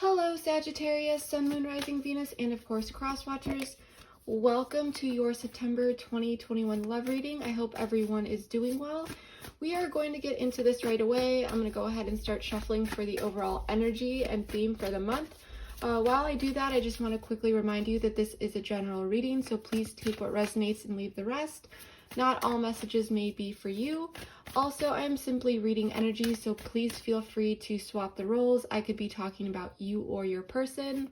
Hello Sagittarius, Sun, Moon, Rising, Venus, and of course Cross Watchers. Welcome to your September 2021 love reading. I hope everyone is doing well. We are going to get into this right away. I'm going to go ahead and start shuffling for the overall energy and theme for the month. While I do that, I just want to quickly remind you that this is a general reading, so please take what resonates and leave the rest. Not all messages may be for you. Also, I am simply reading energy, so please feel free to swap the roles. I could be talking about you or your person.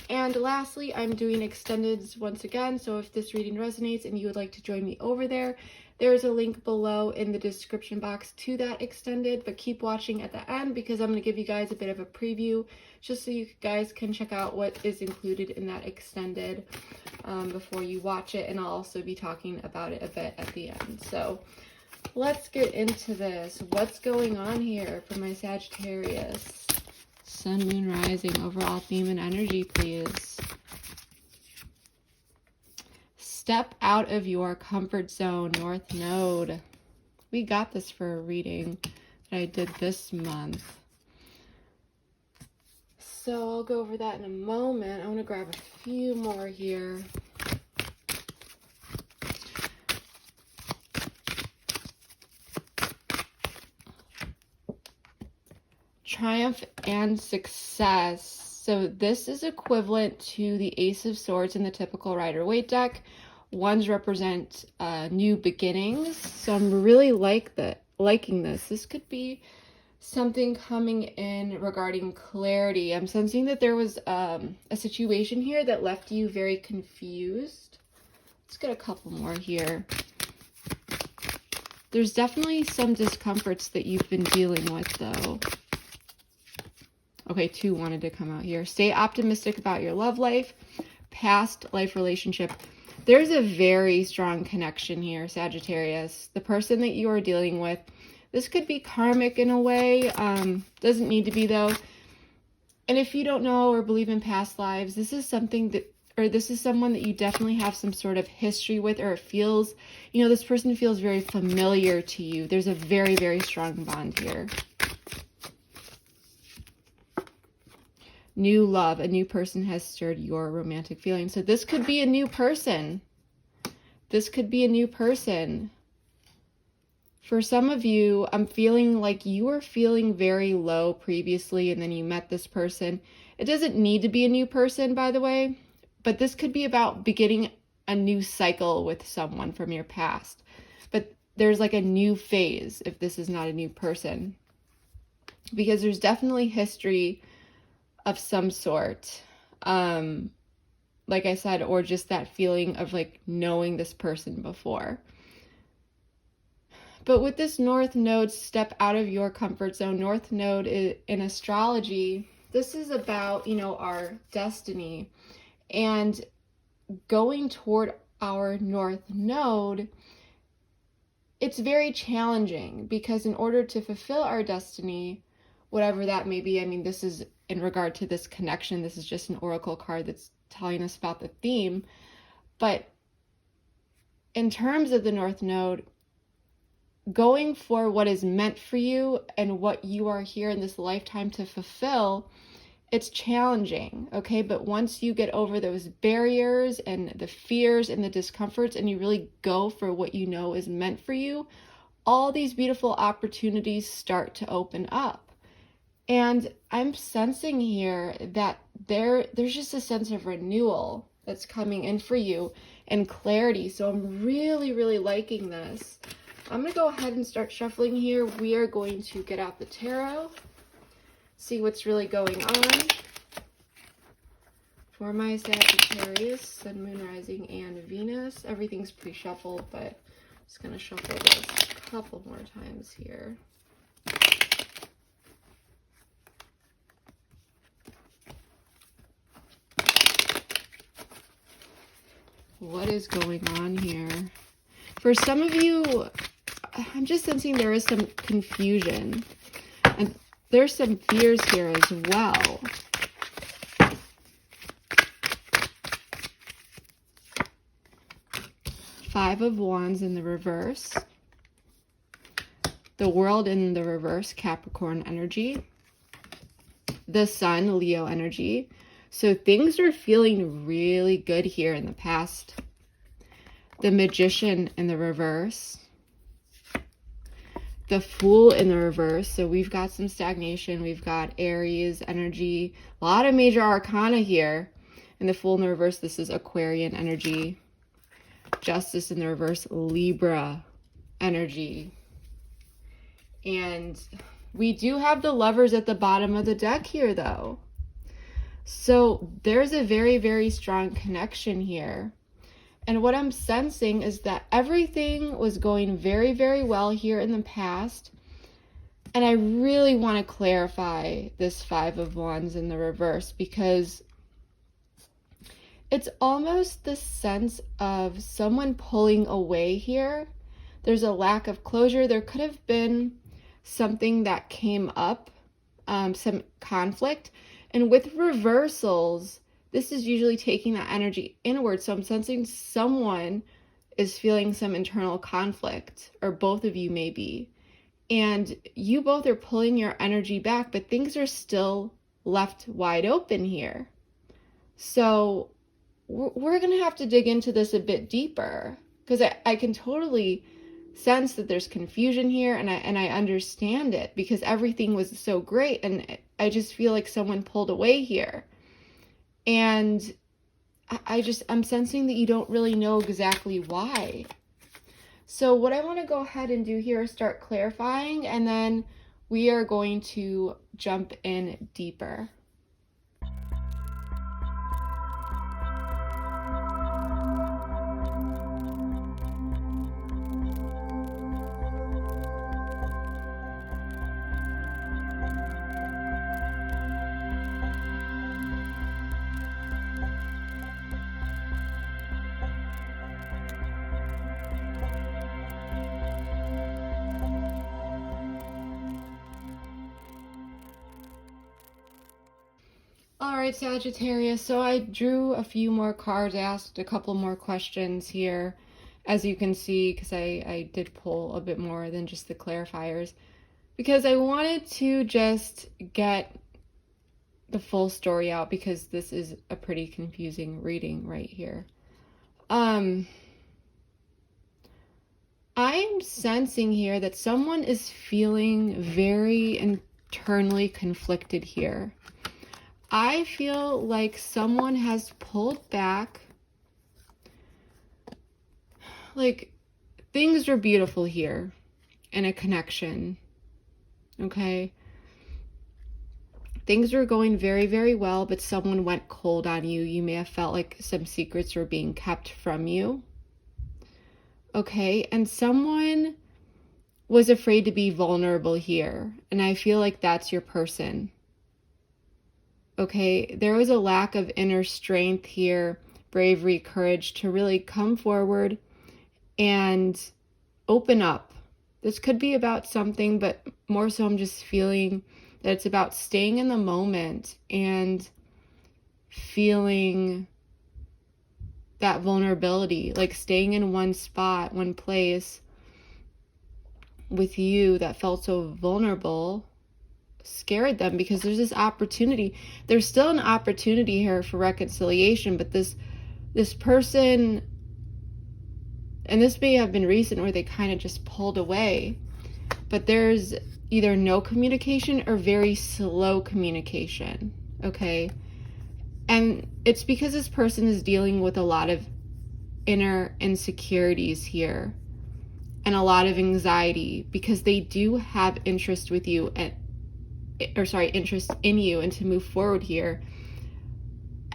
And lastly, I'm doing extendeds once again, so if this reading resonates and you would like to join me over there, there's a link below in the description box to that extended, but keep watching at the end because I'm going to give you guys a bit of a preview just so you guys can check out what is included in that extended before you watch it, and I'll also be talking about it a bit at the end. So let's get into this. What's going on here for my Sagittarius? Sun, Moon, Rising, overall theme and energy, please. Step out of your comfort zone, North Node. We got this for a reading that I did this month. So I'll go over that in a moment. I want to grab a few more here. Triumph and success. So this is equivalent to the Ace of Swords in the typical Rider-Waite deck. Ones represent new beginnings. So I'm really liking this. This could be something coming in regarding clarity. I'm sensing that there was a situation here that left you very confused. Let's get a couple more here. There's definitely some discomforts that you've been dealing with though. Okay, two wanted to come out here. Stay optimistic about your love life, past life relationship. There's a very strong connection here, Sagittarius. The person that you are dealing with, this could be karmic in a way. Doesn't need to be though. And if you don't know or believe in past lives, this is something that, or this is someone that you definitely have some sort of history with, or it feels, you know, this person feels very familiar to you. There's a very, very strong bond here. New love, a new person has stirred your romantic feelings. So this could be a new person. This could be a new person. For some of you, I'm feeling like you were feeling very low previously and then you met this person. It doesn't need to be a new person, by the way, but this could be about beginning a new cycle with someone from your past. But there's like a new phase if this is not a new person, because there's definitely history of some sort, like I said, or just that feeling of like knowing this person before. But with this North Node, step out of your comfort zone. North Node in astrology, this is about, you know, our destiny, and going toward our North Node, it's very challenging because in order to fulfill our destiny, whatever that may be, I mean, this is in regard to this connection, this is just an oracle card that's telling us about the theme. But in terms of the North Node, going for what is meant for you and what you are here in this lifetime to fulfill, it's challenging, okay? But once you get over those barriers and the fears and the discomforts and you really go for what you know is meant for you, all these beautiful opportunities start to open up. And I'm sensing here that there's just a sense of renewal that's coming in for you and clarity. So I'm really, really liking this. I'm going to go ahead and start shuffling here. We are going to get out the tarot, see what's really going on for my Sagittarius, Sun, Moon, Rising, and Venus. Everything's pre-shuffled, but I'm just going to shuffle this a couple more times here. What is going on here? For some of you, I'm just sensing there is some confusion. And there's some fears here as well. Five of Wands in the reverse. The World in the reverse, Capricorn energy. the sun, Leo energy. So things are feeling really good here in the past. The Magician in the reverse. The Fool in the reverse. So we've got some stagnation. We've got Aries energy. A lot of major arcana here. And the Fool in the reverse, this is Aquarian energy. Justice in the reverse, Libra energy. And we do have the Lovers at the bottom of the deck here, though. So there's a very, very strong connection here. And what I'm sensing is that everything was going very, very well here in the past. And I really want to clarify this Five of Wands in the reverse, because it's almost the sense of someone pulling away here. There's a lack of closure. There could have been something that came up, some conflict. And with reversals, this is usually taking that energy inward. So I'm sensing someone is feeling some internal conflict, or both of you may be. And you both are pulling your energy back, but things are still left wide open here. So we're going to have to dig into this a bit deeper, because I can totally sense that there's confusion here, and I understand it, because everything was so great, and I just feel like someone pulled away here. And I'm sensing that you don't really know exactly why. So what I want to go ahead and do here is start clarifying, and then we are going to jump in deeper. All right, Sagittarius, so I drew a few more cards, asked a couple more questions here, as you can see, because I did pull a bit more than just the clarifiers, because I wanted to just get the full story out, because this is a pretty confusing reading right here. I'm sensing here that someone is feeling very internally conflicted here. I feel like someone has pulled back. Like, things are beautiful here in a connection, okay? Things were going very, very well, but someone went cold on you. You may have felt like some secrets were being kept from you, okay? And someone was afraid to be vulnerable here, and I feel like that's your person. Okay, there was a lack of inner strength here, bravery, courage to really come forward and open up. This could be about something, but more so I'm just feeling that it's about staying in the moment and feeling that vulnerability, like staying in one spot, one place with you that felt so vulnerable scared them, because there's this opportunity. There's still an opportunity here for reconciliation, but this person, and this may have been recent where they kind of just pulled away, but there's either no communication or very slow communication, okay? And it's because this person is dealing with a lot of inner insecurities here and a lot of anxiety, because they do have interest with you interest in you and to move forward here.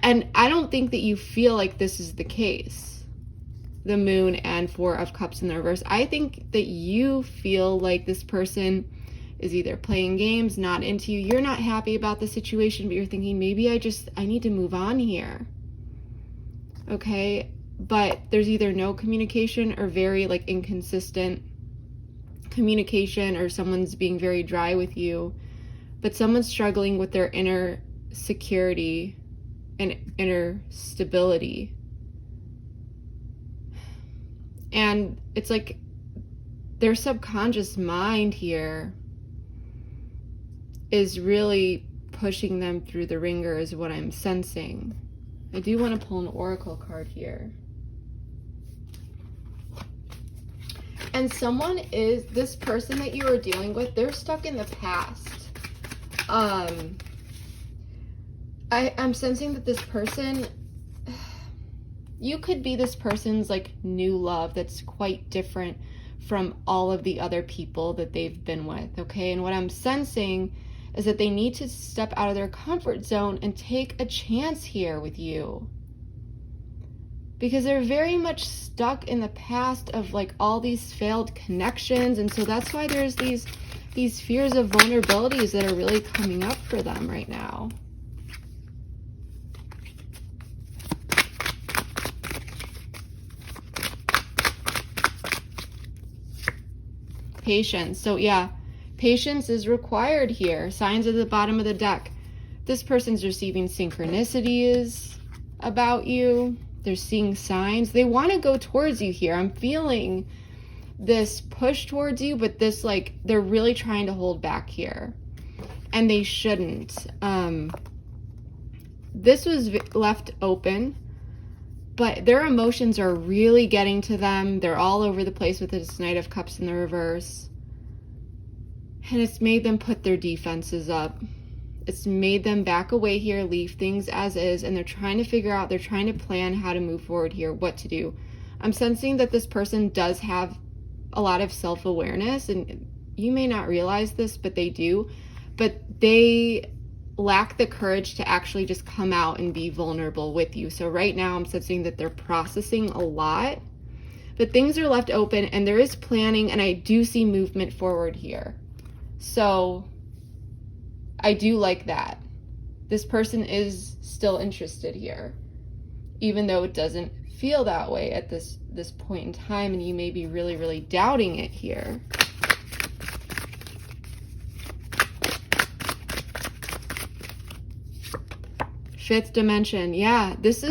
And I don't think that you feel like this is the case. The Moon and Four of Cups in the reverse. I think that you feel like this person is either playing games, not into you. You're not happy about the situation, but you're thinking, maybe I need to move on here. Okay? But there's either no communication or very like inconsistent communication, or someone's being very dry with you. But someone's struggling with their inner security and inner stability. And it's like their subconscious mind here is really pushing them through the ringer is what I'm sensing. I do want to pull an oracle card here. And this person that you are dealing with, they're stuck in the past. I'm sensing that this person, you could be this person's like new love that's quite different from all of the other people that they've been with, okay? And what I'm sensing is that they need to step out of their comfort zone and take a chance here with you. Because they're very much stuck in the past of like all these failed connections. And so that's why there's these fears of vulnerabilities that are really coming up for them right now. Patience. So yeah, patience is required here. Signs at the bottom of the deck. This person's receiving synchronicities about you. They're seeing signs. They want to go towards you here. I'm feeling this push towards you, but this like they're really trying to hold back here. And they shouldn't. This was left open, but their emotions are really getting to them. They're all over the place with this Knight of Cups in the reverse. And it's made them put their defenses up. It's made them back away here, leave things as is, and they're trying to figure out, they're trying to plan how to move forward here, what to do. I'm sensing that this person does have a lot of self-awareness, and you may not realize this, but they do. But they lack the courage to actually just come out and be vulnerable with you. So right now I'm sensing that they're processing a lot, but things are left open and there is planning, and I do see movement forward here. So I do like that. This person is still interested here, even though it doesn't feel that way at this point in time, and you may be really, really doubting it here. Fifth dimension. Yeah, this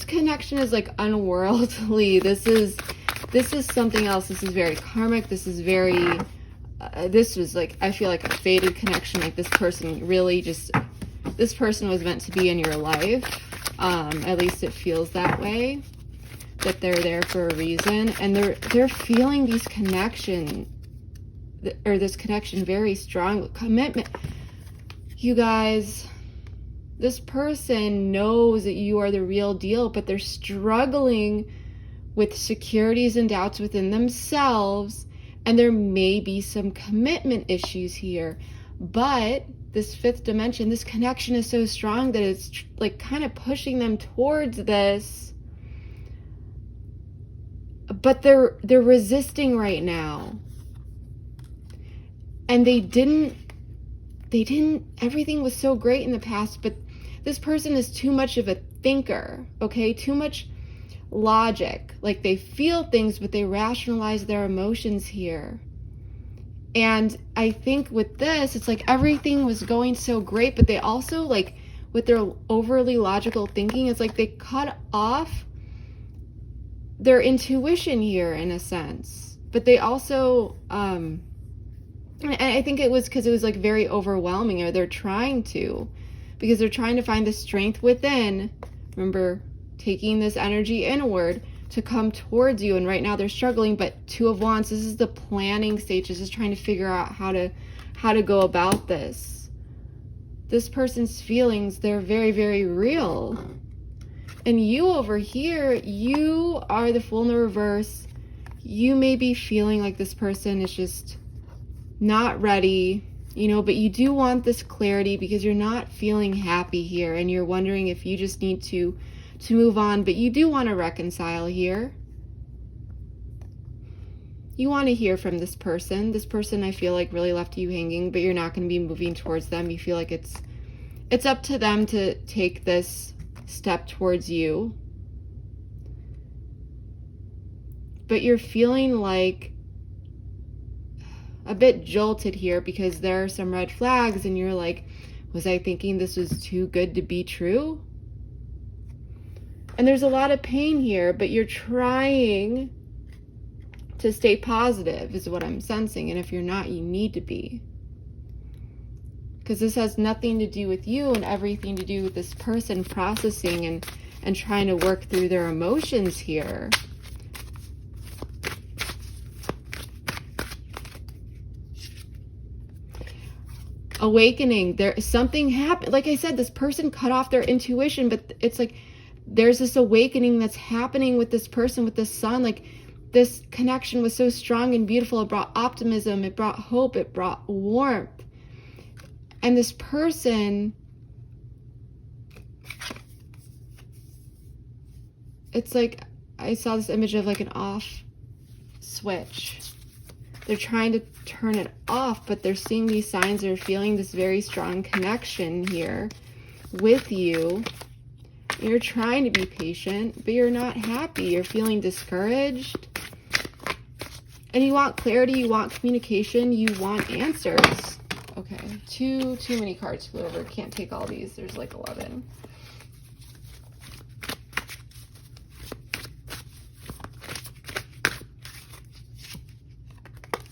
connection is like unworldly. This is something else. This is very karmic. This is very this was like, I feel like a fated connection. Like this person really just, this person was meant to be in your life. At least it feels that way, that they're there for a reason, and they're feeling these connection, or this connection very strong. Commitment. You guys, this person knows that you are the real deal, but they're struggling with securities and doubts within themselves. And there may be some commitment issues here, but this fifth dimension, this connection is so strong that it's like kind of pushing them towards this, but they're resisting right now. And they didn't, everything was so great in the past, but this person is too much of a thinker, okay? Too much logic. Like they feel things, but they rationalize their emotions here. And I think with this, it's like everything was going so great, but they also, like, with their overly logical thinking, it's like they cut off their intuition here in a sense. But they also, and I think it was because it was like very overwhelming, or they're trying to, because they're trying to find the strength within. Remember, taking this energy inward to come towards you, and right now they're struggling. But Two of Wands, this is the planning stage. This is trying to figure out how to go about this. This person's feelings, they're very, very real. And you over here, you are the Fool in the reverse. You may be feeling like this person is just not ready, you know, but you do want this clarity because you're not feeling happy here, and you're wondering if you just need to move on, but you do want to reconcile here. You want to hear from this person. This person, I feel like, really left you hanging, but you're not going to be moving towards them. You feel like it's up to them to take this step towards you. But you're feeling like a bit jolted here because there are some red flags, and you're like, was I thinking this was too good to be true? And there's a lot of pain here, but you're trying to stay positive is what I'm sensing. And if you're not, you need to be. because this has nothing to do with you and everything to do with this person processing and trying to work through their emotions here. Awakening, something happened. Like I said, this person cut off their intuition, but it's like there's this awakening that's happening with this person, with this sun. Like this connection was so strong and beautiful. It brought optimism, it brought hope, it brought warmth. And this person, it's like I saw this image of like an off switch. They're trying to turn it off, but they're seeing these signs. They're feeling this very strong connection here with you. You're trying to be patient, but you're not happy. You're feeling discouraged. And you want clarity, you want communication, you want answers. Okay, too many cards flew over. Can't take all these. There's like 11.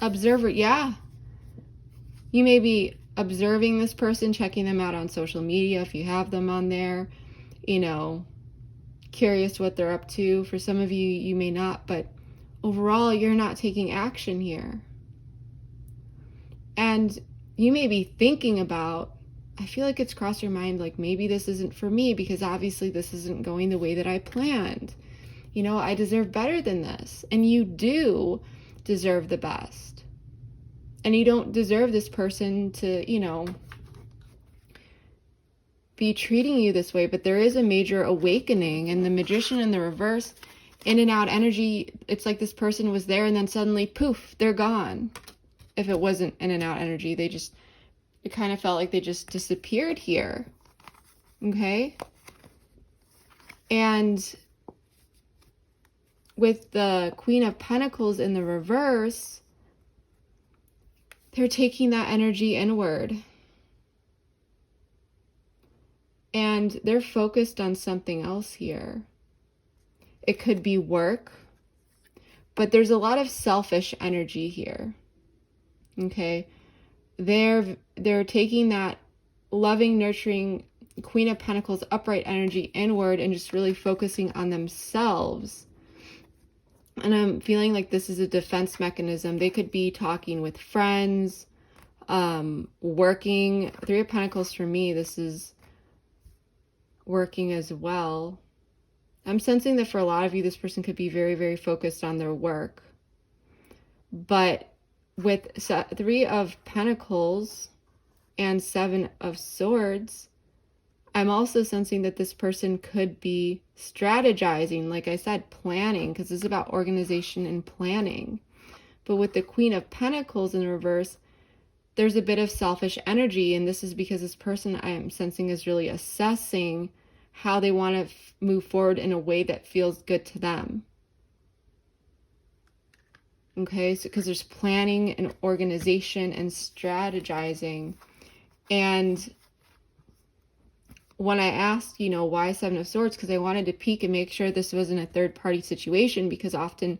Observer, yeah. You may be observing this person, checking them out on social media if you have them on there, you know, curious what they're up to. For some of you, you may not, but overall, you're not taking action here. And you may be thinking about, I feel like it's crossed your mind, like maybe this isn't for me because obviously this isn't going the way that I planned. You know, I deserve better than this. And you do deserve the best. And you don't deserve this person to, you know, be treating you this way. But there is a major awakening. And the Magician in the reverse, in and out energy, it's like this person was there and then suddenly, poof, they're gone. If it wasn't in and out energy, it kind of felt like they just disappeared here. Okay? And with the Queen of Pentacles in the reverse, they're taking that energy inward. And they're focused on something else here. It could be work, but there's a lot of selfish energy here. Okay? They're taking that loving, nurturing Queen of Pentacles upright energy inward and just really focusing on themselves. And I'm feeling like this is a defense mechanism. They could be talking with friends, working. Three of Pentacles for me, this is working as well. I'm sensing that for a lot of you, this person could be very, very focused on their work. But with Three of Pentacles and Seven of Swords, I'm also sensing that this person could be strategizing, like I said, planning, because this is about organization and planning. But with the Queen of Pentacles in reverse, there's a bit of selfish energy, and this is because this person I am sensing is really assessing how they want to move forward in a way that feels good to them. Okay, so because there's planning and organization and strategizing. And when I asked, you know, why Seven of Swords, because I wanted to peek and make sure this wasn't a third-party situation, because often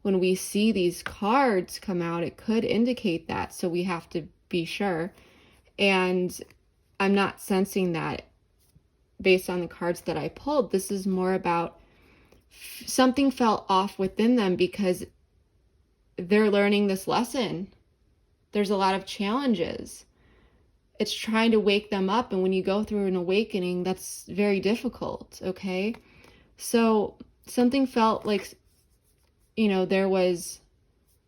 when we see these cards come out, it could indicate that, so we have to be sure. And I'm not sensing that based on the cards that I pulled. This is more about something fell off within them because they're learning this lesson. There's a lot of challenges. It's trying to wake them up. And when you go through an awakening, that's very difficult. Okay. So something felt like, you know, there was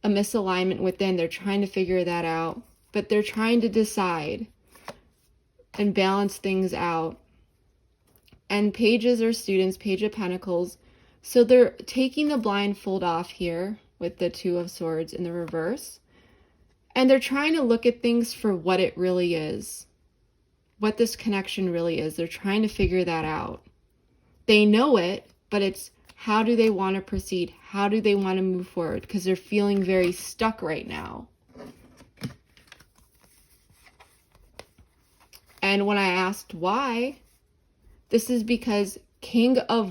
a misalignment within. They're trying to figure that out, but they're trying to decide and balance things out. And pages are students, Page of Pentacles. So they're taking the blindfold off here with the Two of Swords in the reverse. And they're trying to look at things for what it really is, what this connection really is. They're trying to figure that out. They know it, but it's how do they want to proceed? How do they want to move forward? Because they're feeling very stuck right now. And when I asked why, this is because King of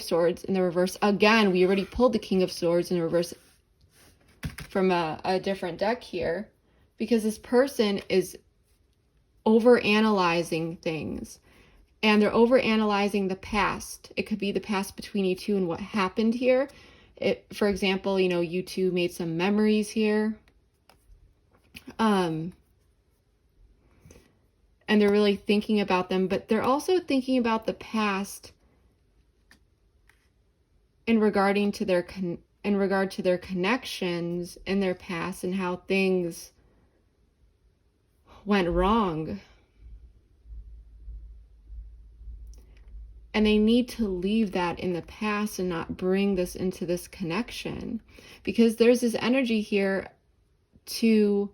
Swords in the reverse. Again, we already pulled the King of Swords in the reverse from a different deck here, because this person is overanalyzing things. And they're overanalyzing the past. It could be the past between you two and what happened here. For example, you know, you two made some memories here. And they're really thinking about them, but they're also thinking about the past in regard to their connections in their past and how things went wrong. And they need to leave that in the past and not bring this into this connection, because there's this energy here to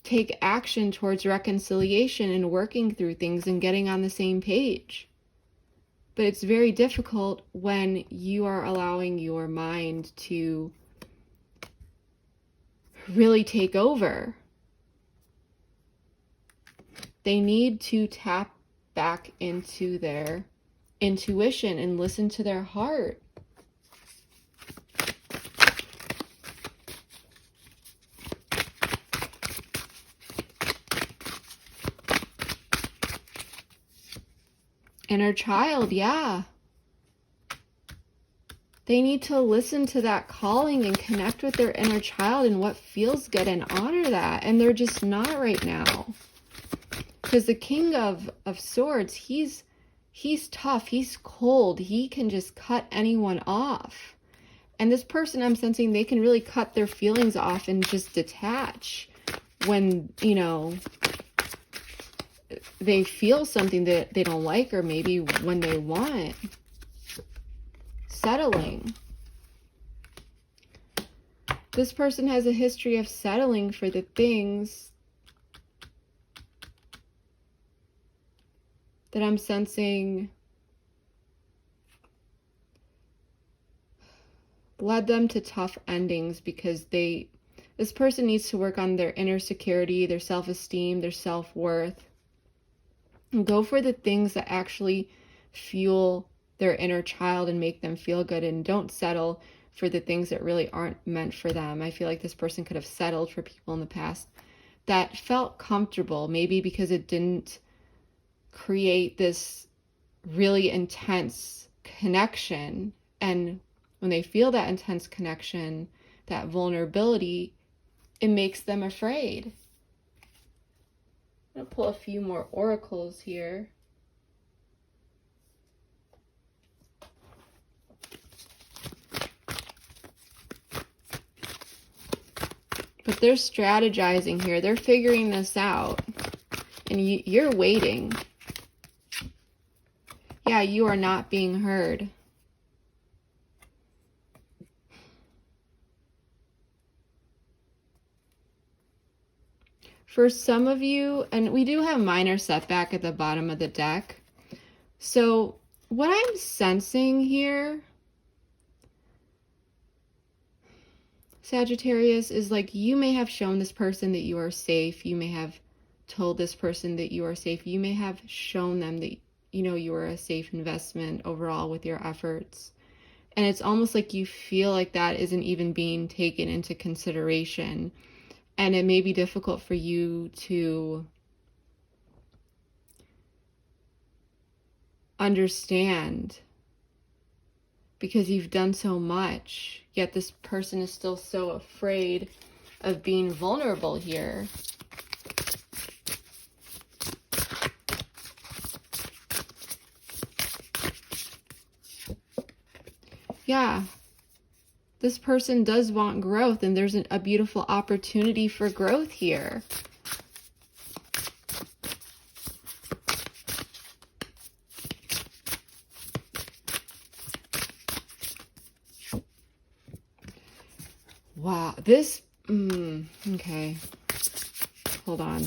take action towards reconciliation and working through things and getting on the same page. But it's very difficult when you are allowing your mind to really take over. They need to tap back into their intuition and listen to their heart. Inner child, yeah. They need to listen to that calling and connect with their inner child and what feels good and honor that. And they're just not right now. Because the King of Swords, he's tough, he's cold, he can just cut anyone off. And this person, I'm sensing, they can really cut their feelings off and just detach when, you know, they feel something that they don't like, or maybe when they want. Settling. This person has a history of settling for the things that I'm sensing led them to tough endings, because this person needs to work on their inner security, their self-esteem, their self-worth, and go for the things that actually fuel their inner child and make them feel good, and don't settle for the things that really aren't meant for them. I feel like this person could have settled for people in the past that felt comfortable, maybe because it didn't create this really intense connection. And when they feel that intense connection, that vulnerability, it makes them afraid. I'm going to pull a few more oracles here. But they're strategizing here. They're figuring this out. And you're waiting. Yeah, you are not being heard. For some of you, and we do have minor setback at the bottom of the deck. So what I'm sensing here, Sagittarius, is like you may have shown this person that you are safe. You may have told this person that you are safe. You may have shown them that, you know, you are a safe investment overall with your efforts. And it's almost like you feel like that isn't even being taken into consideration. And it may be difficult for you to understand, because you've done so much, yet this person is still so afraid of being vulnerable here. Yeah, this person does want growth, and there's a beautiful opportunity for growth here. Wow, this, okay, hold on.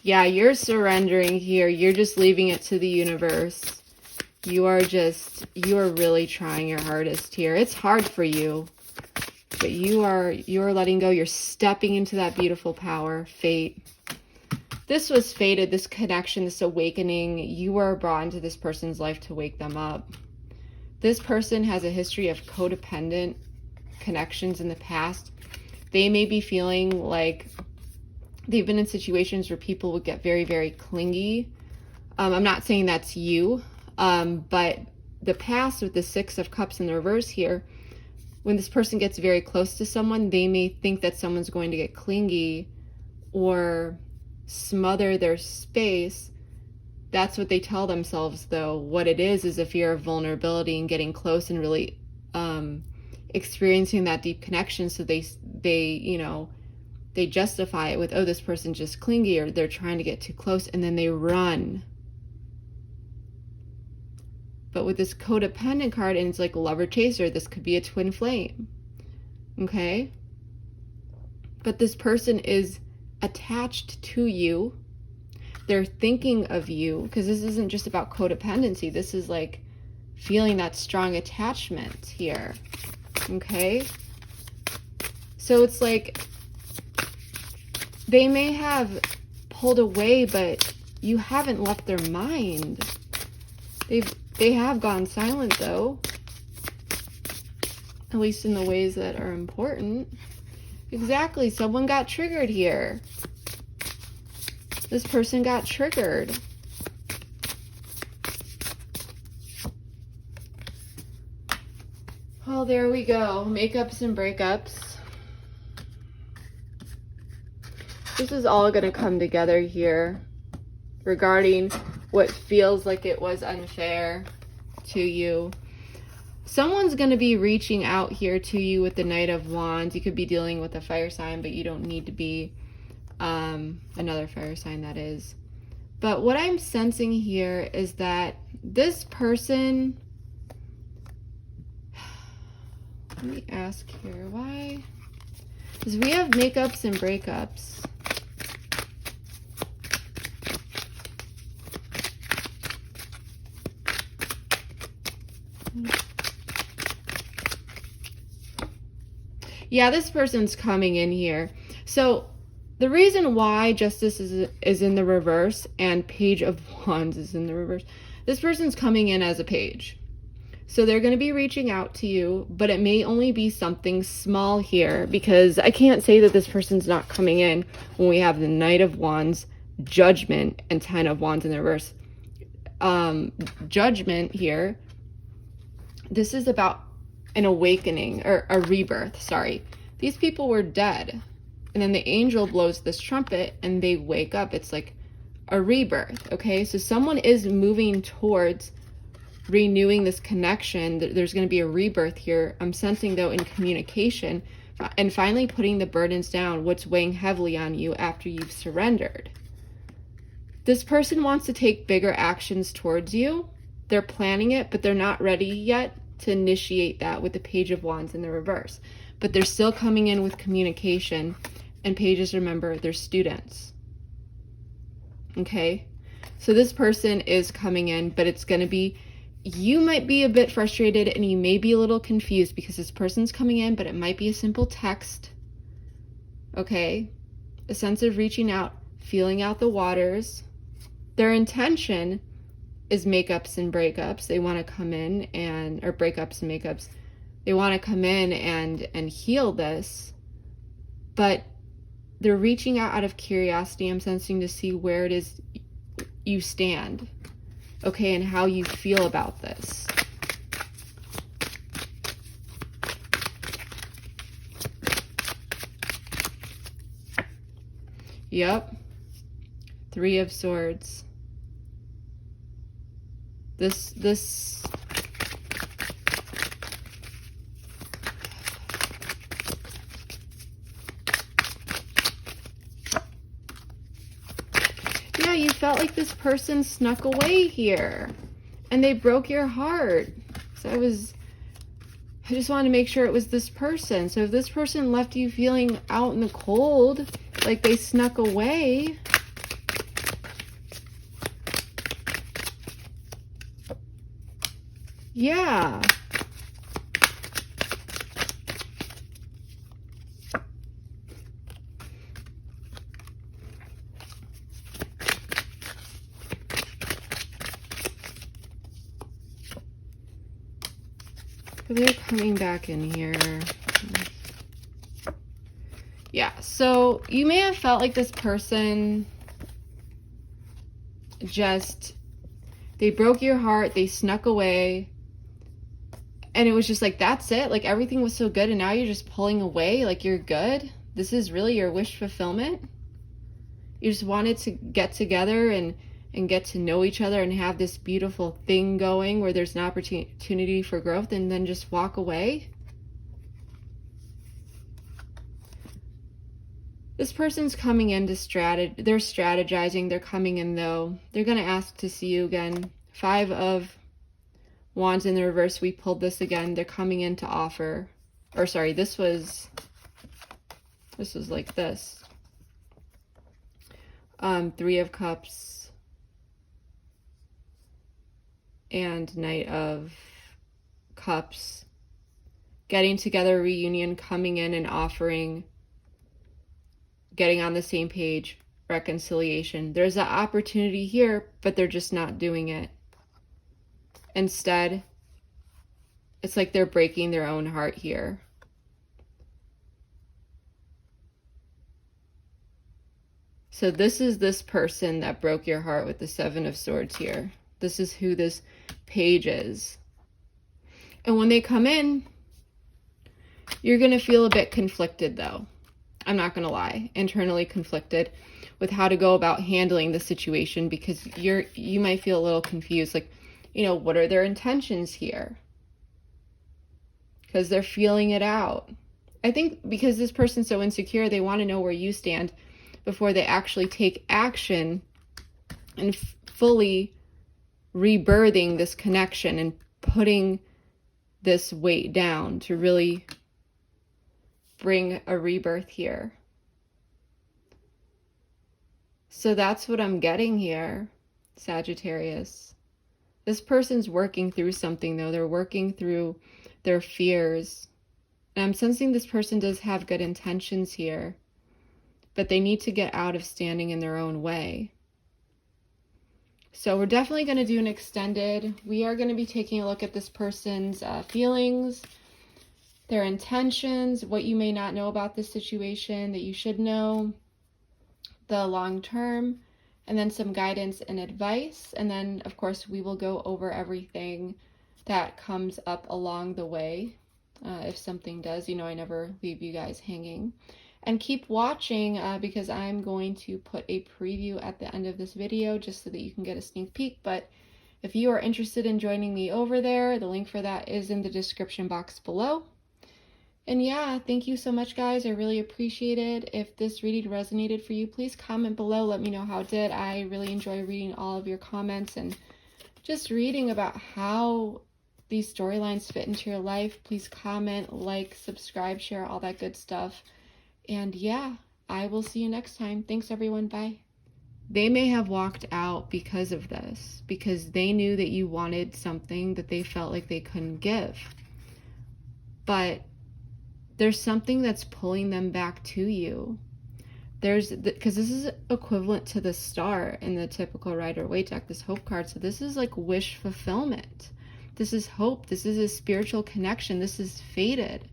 Yeah, you're surrendering here. You're just leaving it to the universe. You are really trying your hardest here. It's hard for you, but you're letting go. You're stepping into that beautiful power, fate. This was fated, this connection, this awakening. You were brought into this person's life to wake them up. This person has a history of codependent connections in the past. They may be feeling like they've been in situations where people would get very, very clingy. I'm not saying that's you, but the past with the Six of Cups in the reverse here, when this person gets very close to someone, they may think that someone's going to get clingy or smother their space. That's what they tell themselves, though. What it is a fear of vulnerability and getting close and really experiencing that deep connection. So they justify it with, oh, this person's just clingy, or they're trying to get too close, and then they run. But with this codependent card, and it's like lover chaser, this could be a twin flame. Okay? But this person is attached to you. They're thinking of you, because this isn't just about codependency. This is like feeling that strong attachment here. Okay? So it's like they may have pulled away, but you haven't left their mind. They have gone silent, though. At least in the ways that are important. Exactly. Someone got triggered here. This person got triggered. Oh, there we go. Makeups and breakups. This is all going to come together here regarding what feels like it was unfair to you. Someone's going to be reaching out here to you with the Knight of Wands. You could be dealing with a fire sign, but you don't need to be another fire sign, that is. But what I'm sensing here is that this person, let me ask here, why? Because we have makeups and breakups. Yeah, this person's coming in here. So the reason why Justice is in the reverse and Page of Wands is in the reverse, this person's coming in as a page. So they're going to be reaching out to you, but it may only be something small here, because I can't say that this person's not coming in when we have the Knight of Wands, Judgment, and Ten of Wands in the reverse. Judgment here, this is about an awakening, or a rebirth, sorry. These people were dead, and then the angel blows this trumpet and they wake up. It's like a rebirth, okay? So someone is moving towards renewing this connection. There's going to be a rebirth here. I'm sensing, though, in communication and finally putting the burdens down, what's weighing heavily on you after you've surrendered. This person wants to take bigger actions towards you. They're planning it, but they're not ready yet to initiate that with the Page of Wands in the reverse. But they're still coming in with communication. And pages, remember, they're students. Okay? So this person is coming in, but it's going to be, you might be a bit frustrated and you may be a little confused because this person's coming in, but it might be a simple text. Okay? A sense of reaching out, feeling out the waters. Their intention is makeups and breakups. They want to come in and, or breakups and makeups. They want to come in and heal this, but they're reaching out of curiosity. I'm sensing to see where it is you stand, okay, and how you feel about this. Yep. Three of Swords. This yeah, you felt like this person snuck away here and they broke your heart. So I just wanted to make sure it was this person. So if this person left you feeling out in the cold, like they snuck away, yeah. They're coming back in here. Yeah, so you may have felt like this person just, they broke your heart, they snuck away, and it was just like, that's it? Like, everything was so good, and now you're just pulling away? Like, you're good? This is really your wish fulfillment? You just wanted to get together and get to know each other and have this beautiful thing going where there's an opportunity for growth, and then just walk away? This person's coming in to they're strategizing. They're coming in, though. They're going to ask to see you again. 5 of Wands in the reverse. We pulled this again. They're coming in to offer. Or sorry, this was like this. 3 of Cups and Knight of Cups. Getting together, reunion, coming in and offering, getting on the same page, reconciliation. There's an opportunity here, but they're just not doing it. Instead, it's like they're breaking their own heart here. So this is this person that broke your heart with the 7 of Swords here. This is who this page is. And when they come in, you're going to feel a bit conflicted, though. I'm not going to lie, internally conflicted with how to go about handling the situation, because you might feel a little confused, like, you know, what are their intentions here? Because they're feeling it out. I think because this person's so insecure, they want to know where you stand before they actually take action and fully rebirthing this connection and putting this weight down to really bring a rebirth here. So that's what I'm getting here, Sagittarius. This person's working through something, though. They're working through their fears. And I'm sensing this person does have good intentions here, but they need to get out of standing in their own way. So we're definitely going to do an extended. We are going to be taking a look at this person's feelings, their intentions, what you may not know about this situation that you should know, the long term, and then some guidance and advice. And then, of course, we will go over everything that comes up along the way. If something does, you know, I never leave you guys hanging. And keep watching because I'm going to put a preview at the end of this video just so that you can get a sneak peek. But if you are interested in joining me over there, the link for that is in the description box below. And yeah, thank you so much, guys. I really appreciate it. If this reading resonated for you, please comment below. Let me know how it did. I really enjoy reading all of your comments and just reading about how these storylines fit into your life. Please comment, like, subscribe, share, all that good stuff. And yeah, I will see you next time. Thanks, everyone. Bye. They may have walked out because of this, because they knew that you wanted something that they felt like they couldn't give. But there's something that's pulling them back to you. Because this is equivalent to the Star in the typical Rider-Waite deck, this Hope card. So this is like wish fulfillment. This is hope. This is a spiritual connection. This is fated.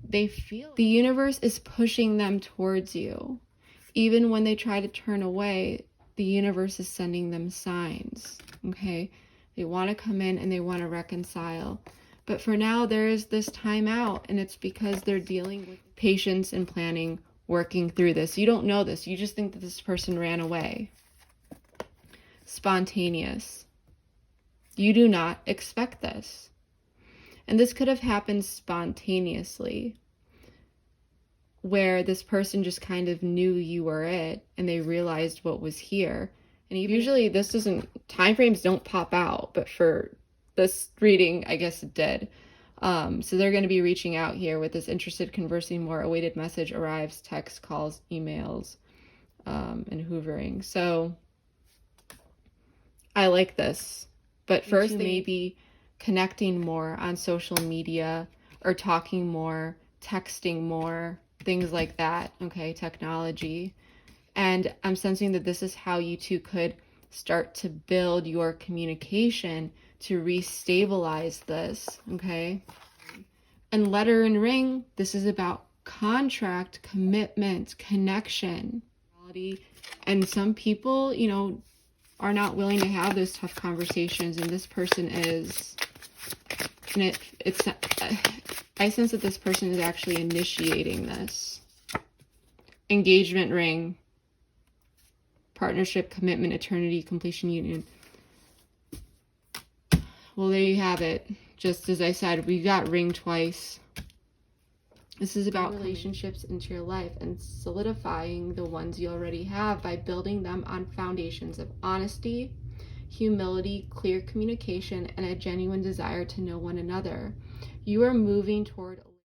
They feel the universe is pushing them towards you. Even when they try to turn away, the universe is sending them signs. Okay? They want to come in and they want to reconcile. But for now, there is this time out, and it's because they're dealing with patience and planning, working through this. You don't know this. You just think that this person ran away. Spontaneous. You do not expect this. And this could have happened spontaneously, where this person just kind of knew you were it, and they realized what was here. And usually this doesn't, time frames don't pop out, but for this reading, I guess it did. So they're going to be reaching out here with this interested, conversing more, awaited message arrives, text, calls, emails, and hoovering. So I like this. But first, they may be connecting more on social media or talking more, texting more, things like that. Okay, technology. And I'm sensing that this is how you two could start to build your communication to restabilize this, okay? And letter and ring, this is about contract, commitment, connection. And some people, you know, are not willing to have those tough conversations, and this person is. And I sense that this person is actually initiating this. Engagement ring. Partnership, commitment, eternity, completion, union. Well, there you have it. Just as I said, we got ring twice. This is about relationships into your life and solidifying the ones you already have by building them on foundations of honesty, humility, clear communication, and a genuine desire to know one another. You are moving toward